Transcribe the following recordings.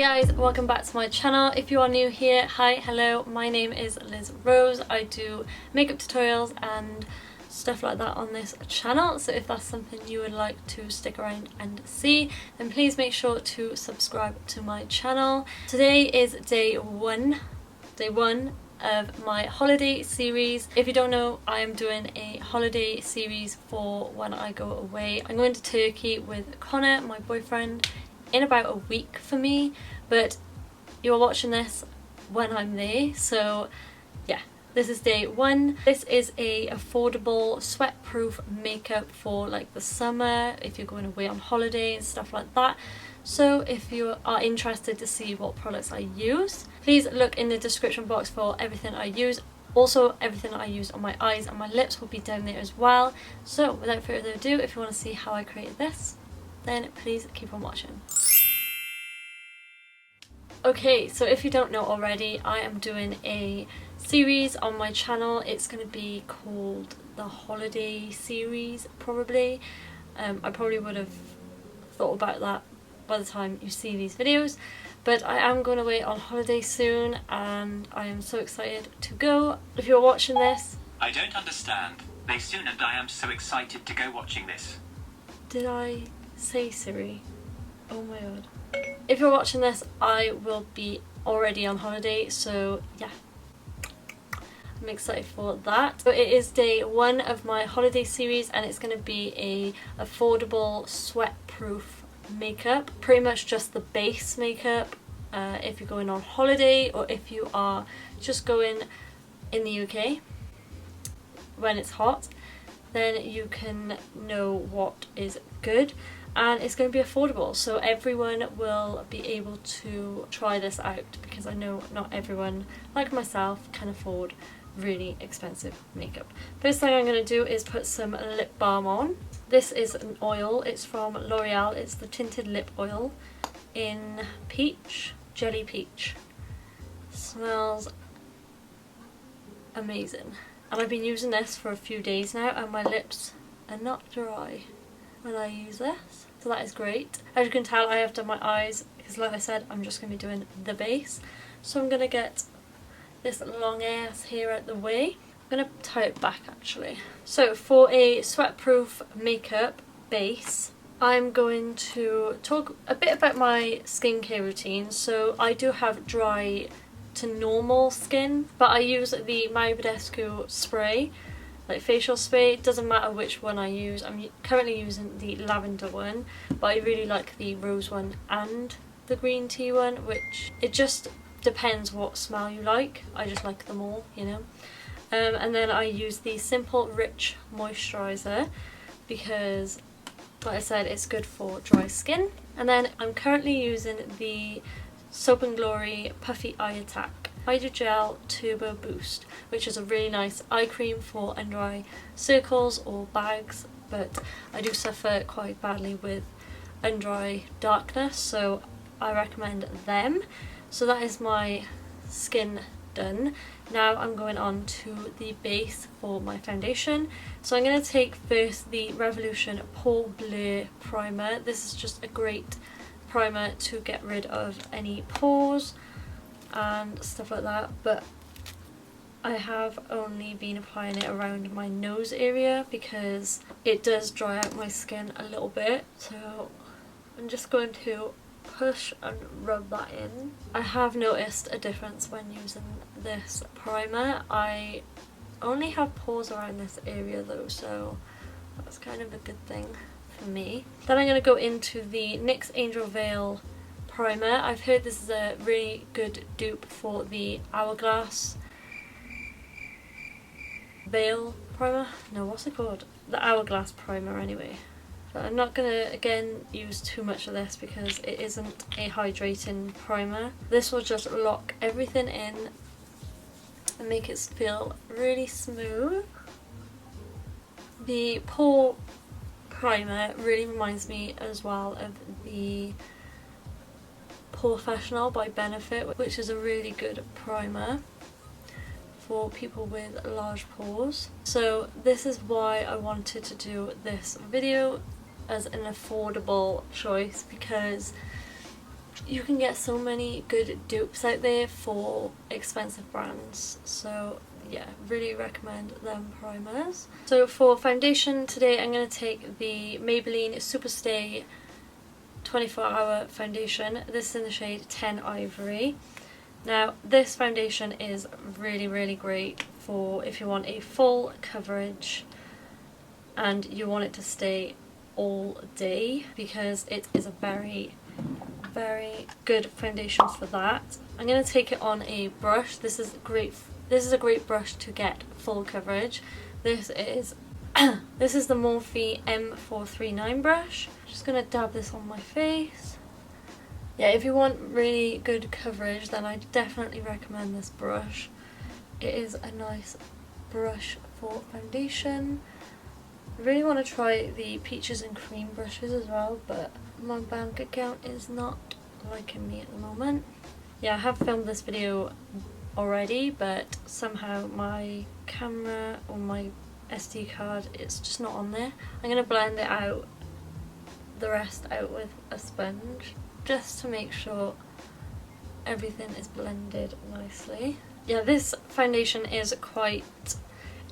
guys, welcome back to my channel. If you are new here, hi, hello, my name is Liz Rose. I do makeup tutorials and stuff like that on this channel, so if that's something you would like to stick around and see, then please make sure to subscribe to my channel. Today is day one of my holiday series. If you don't know, I am doing a holiday series for when I go away. I'm going to Turkey with Connor, my boyfriend, in about a week for me, but you're watching this when I'm there, so yeah, this is day one. This is a affordable sweat proof makeup for like the summer, if you're going away on holiday and stuff like that. So if you are interested to see what products I use, please look in the description box for everything I use. Also, everything I use on my eyes and my lips will be down there as well. So without further ado, if you want to see how I created this, then please keep on watching. Okay, so if you don't know already, I am doing a series on my channel. It's going to be called the holiday series, probably. I probably would have thought about that by the time you see these videos, but I am going away on holiday soon and I am so excited to go. If you're watching this, I don't understand. They soon and I am so excited to go watching this. Did I say Siri? Oh my god. If you're watching this, I will be already on holiday, so yeah, I'm excited for that. So it is day one of my holiday series and it's going to be a affordable sweat proof makeup, pretty much just the base makeup. If you're going on holiday or if you are just going in the UK when it's hot, then you can know what is good. And it's going to be affordable, so everyone will be able to try this out, because I know not everyone, like myself, can afford really expensive makeup. First thing I'm going to do is put some lip balm on. This is an oil, it's from L'Oreal, it's the tinted lip oil in peach, jelly peach. Smells amazing. And I've been using this for a few days now and my lips are not dry when I use this, so that is great. As you can tell, I have done my eyes because, like I said, I'm just going to be doing the base. So I'm going to get this long ass hair out the way. I'm going to tie it back actually. So for a sweat proof makeup base, I'm going to talk a bit about my skincare routine. So I do have dry to normal skin, but I use the maybelline spray, like facial spray. It doesn't matter which one I use. I'm currently using the lavender one, but I really like the rose one and the green tea one, which it just depends what smell you like. I just like them all, you know. And then I use the Simple Rich moisturizer because, like I said, it's good for dry skin. And then I'm currently using the Soap & Glory Puffy Eye Attack Hydrogel Turbo Boost, which is a really nice eye cream for under eye circles or bags, but I do suffer quite badly with under eye darkness, so I recommend them. So that is my skin done. Now I'm going on to the base for my foundation. So I'm going to take first the Revolution Pore Blur Primer. This is just a great primer to get rid of any pores and stuff like that, but I have only been applying it around my nose area because it does dry out my skin a little bit, so I'm just going to push and rub that in. I have noticed a difference when using this primer. I only have pores around this area though, so that's kind of a good thing for me. Then I'm going to go into the NYX Angel Veil primer. I've heard this is a really good dupe for the Hourglass Veil primer. No, what's it called? The Hourglass primer anyway. But I'm not going to again use too much of this because it isn't a hydrating primer. This will just lock everything in and make it feel really smooth. The pore primer really reminds me as well of the Professional by Benefit, which is a really good primer for people with large pores. So this is why I wanted to do this video as an affordable choice, because you can get so many good dupes out there for expensive brands, so yeah, really recommend them primers. So for foundation today, I'm going to take the Maybelline Superstay 24-hour foundation. This is in the shade 10 Ivory. Now this foundation is really great for if you want a full coverage and you want it to stay all day, because it is a very good foundation for that. I'm going to take it on a brush. This is a great brush to get full coverage. This is this is the Morphe M439 brush. Just going to dab this on my face. Yeah, if you want really good coverage, then I definitely recommend this brush. It is a nice brush for foundation. I really want to try the peaches and cream brushes as well, but my bank account is not liking me at the moment. Yeah, I have filmed this video already, but somehow my camera or my SD card, it's just not on there. I'm going to blend it out, the rest out with a sponge, just to make sure everything is blended nicely. Yeah, this foundation is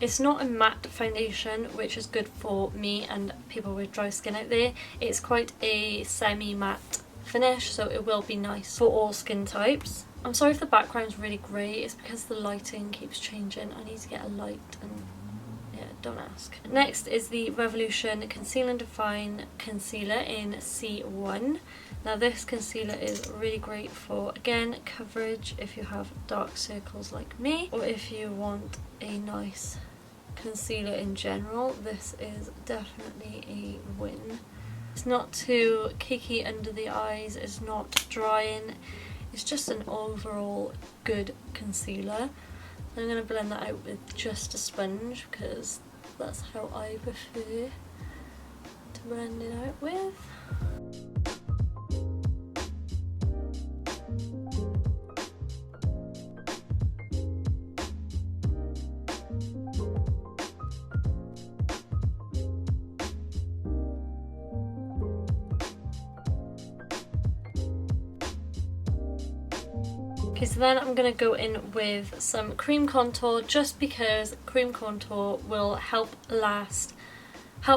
it's not a matte foundation, which is good for me and people with dry skin out there. It's quite a semi-matte finish, so it will be nice for all skin types. I'm sorry if the background's really grey, it's because the lighting keeps changing. I need to get a light and yeah, don't ask. Next is the Revolution Conceal and Define Concealer in C1. Now this concealer is really great for, again, coverage if you have dark circles like me, or if you want a nice concealer in general. This is definitely a win. It's not too cakey under the eyes, it's not drying, it's just an overall good concealer. I'm going to blend that out with just a sponge because that's how I prefer to blend it out with. Okay, so then I'm going to go in with some cream contour, just because cream contour will help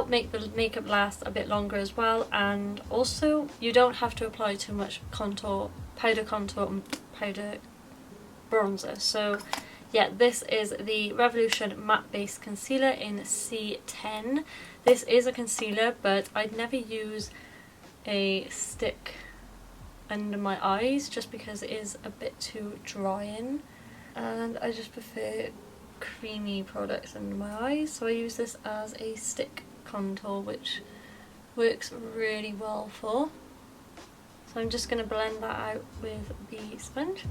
make the makeup last a bit longer as well, and also you don't have to apply too much powder contour and powder bronzer. So yeah, this is the Revolution Matte Base Concealer in C10. This is a concealer, but I'd never use a stick under my eyes just because it is a bit too drying, and I just prefer creamy products under my eyes, so I use this as a stick contour, which works really well for. So I'm just going to blend that out with the sponge.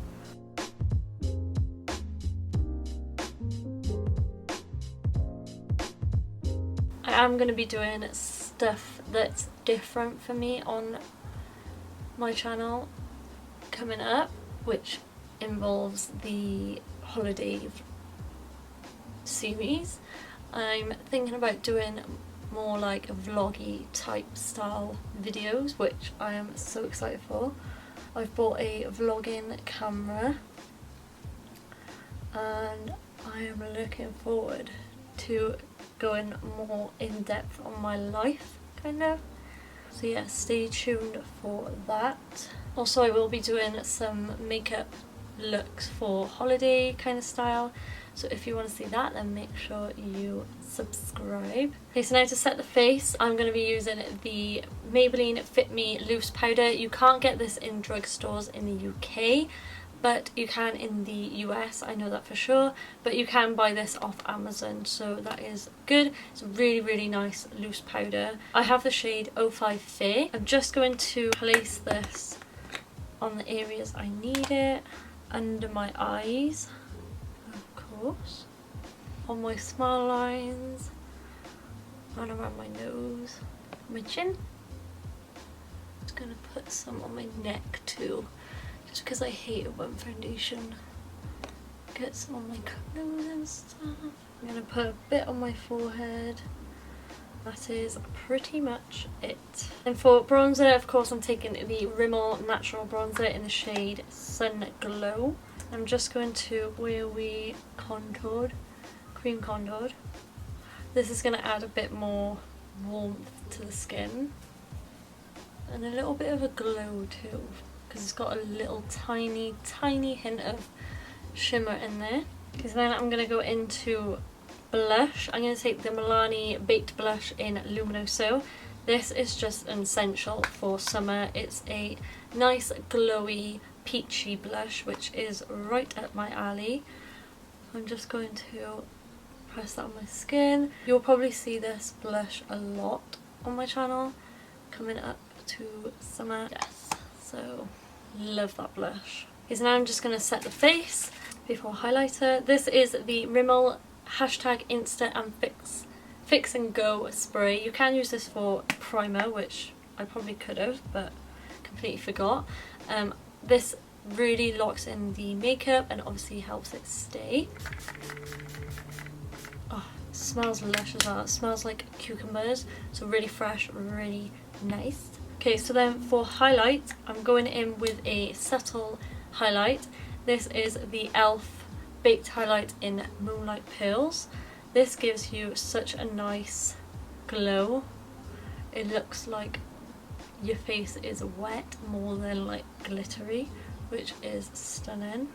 I am going to be doing stuff that's different for me on my channel coming up, which involves the holiday series. I'm thinking about doing more like vloggy type style videos, which I am so excited for. I've bought a vlogging camera and I am looking forward to going more in depth on my life, kind of. So yeah, stay tuned for that. Also, I will be doing some makeup looks for holiday kind of style, so if you want to see that, then make sure you subscribe. Okay, so now to set the face, I'm going to be using the Maybelline Fit Me Loose Powder. You can't get this in drugstores in the UK, but you can in the US, I know that for sure, but you can buy this off Amazon, so that is good. It's a really nice loose powder. I have the shade 05 Fair. I'm just going to place this on the areas I need it, under my eyes, of course, on my smile lines, and around my nose, my chin. Just going to put some on my neck too, just because I hate it when foundation gets on my nose and stuff. I'm going to put a bit on my forehead, that is pretty much it. And for bronzer, of course, I'm taking the Rimmel Natural Bronzer in the shade Sun Glow. I'm just going to where we contoured, cream contoured. This is going to add a bit more warmth to the skin and a little bit of a glow too, because it's got a little tiny hint of shimmer in there. Because then I'm going to go into blush. I'm going to take the Milani Baked Blush in Luminoso. This is just an essential for summer. It's a nice glowy peachy blush, which is right up my alley. I'm just going to press that on my skin. You'll probably see this blush a lot on my channel coming up to summer. Yes, so love that blush. Okay, so now I'm just going to set the face before highlighter. This is the Rimmel #Insta and Fix and Go spray. You can use this for primer, which I probably could have but completely forgot. This really locks in the makeup and obviously helps it stay. Oh, it smells lush as well. It smells like cucumbers, so really fresh, really nice. Okay, so then for highlight, I'm going in with a subtle highlight. This is the e.l.f. Baked Highlight in Moonlight Pearls. This gives you such a nice glow. It looks like your face is wet more than like glittery, which is stunning.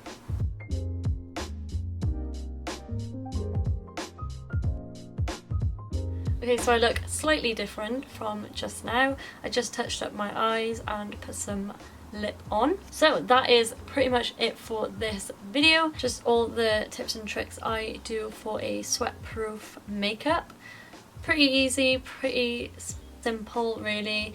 Okay, so I look slightly different from just now. I just touched up my eyes and put some lip on. So that is pretty much it for this video. Just all the tips and tricks I do for a sweat proof makeup. Pretty easy, pretty simple really.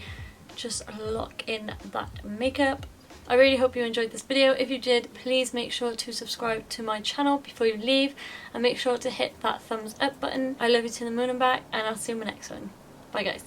Just lock in that makeup. I really hope you enjoyed this video. If you did, please make sure to subscribe to my channel before you leave and make sure to hit that thumbs up button. I love you to the moon and back, and I'll see you in my next one. Bye guys.